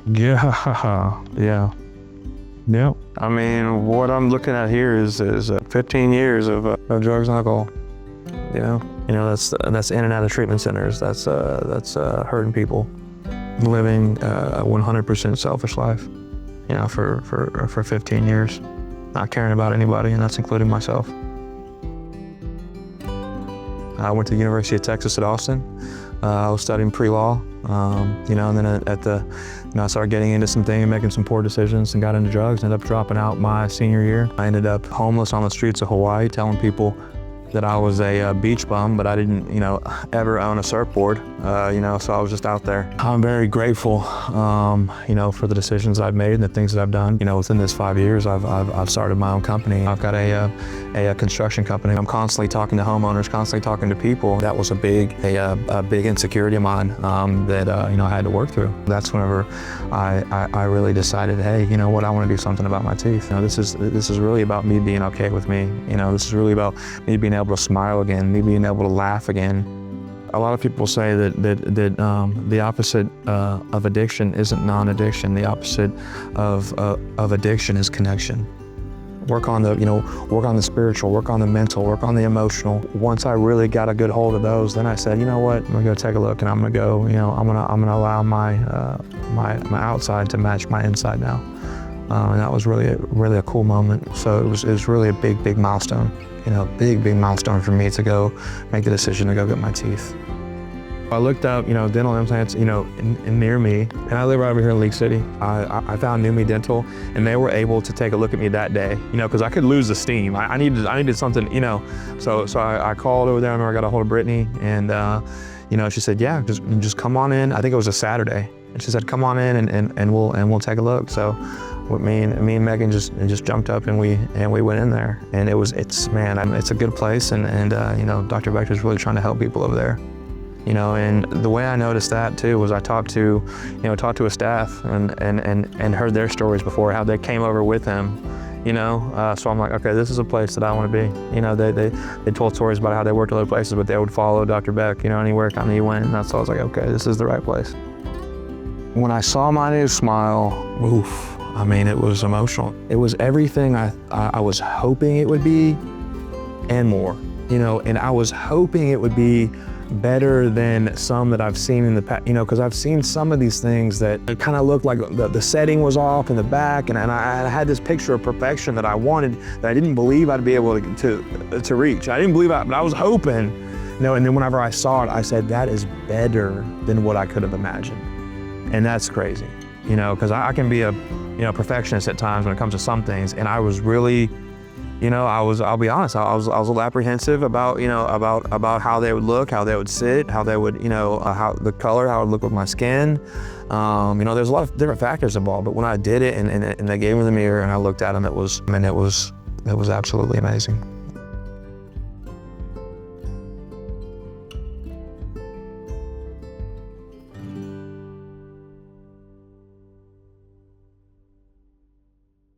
Yeah, yeah. Yep. I mean, what I'm looking at here is 15 years of drugs and alcohol. That's in and out of treatment centers. That's hurting people, living a 100% selfish life. For 15 years, not caring about anybody, and that's including myself. I went to the University of Texas at Austin. I was studying pre-law, and then I started getting into some things, making some poor decisions, and got into drugs. Ended up dropping out my senior year. I ended up homeless on the streets of Hawaii, telling people that I was a beach bum, but I didn't, ever own a surfboard, so I was just out there. I'm very grateful, for the decisions I've made and the things that I've done. Within this 5 years, I've started my own company. I've got a construction company. I'm constantly talking to homeowners, constantly talking to people. That was a big insecurity of mine that I had to work through. That's whenever I really decided, hey, you know what, I want to do something about my teeth. This is really about me being okay with me. This is really about me being able to smile again, me being able to laugh again. A lot of people say that the opposite of addiction isn't non-addiction. The opposite of addiction is connection. Work on the spiritual, work on the mental, work on the emotional. Once I really got a good hold of those, then I said, you know what, I'm gonna go take a look, and I'm gonna go, I'm gonna allow my outside to match my inside now. And that was really a cool moment. So it was really a big milestone. Big milestone for me to go make the decision to go get my teeth. I looked up, dental implants, near me, and I live right over here in League City. I found NewMe Dental, and they were able to take a look at me that day, because I could lose the steam. I needed something, So I called over there, and I got a hold of Britney, and she said, yeah, just come on in. I think it was a Saturday, and she said, come on in, and we'll take a look. So me and Megan just jumped up, and we went in there, and it's a good place, and Dr. Beck is really trying to help people over there. And the way I noticed that too was I talked to a staff and heard their stories before, how they came over with him, so I'm like, okay, this is a place that I want to be. They told stories about how they worked other places, but they would follow Dr. Beck, anywhere kind of he went, and that's why I was like, okay, this is the right place. When I saw my new smile, oof, it was emotional. It was everything I was hoping it would be and more, and I was hoping it would be better than some that I've seen in the past, because I've seen some of these things that kind of looked like the setting was off in the back, and I had this picture of perfection that I wanted, that I didn't believe I'd be able to reach. I didn't believe but I was hoping, and then whenever I saw it, I said, that is better than what I could have imagined. And that's crazy, because I can be a perfectionist at times when it comes to some things, and I was really, I'll be honest, I was a little apprehensive about how they would look, how they would sit, how they would, how the color, how it would look with my skin. There's a lot of different factors involved, but when I did it and they gave me the mirror and I looked at them, it was absolutely amazing.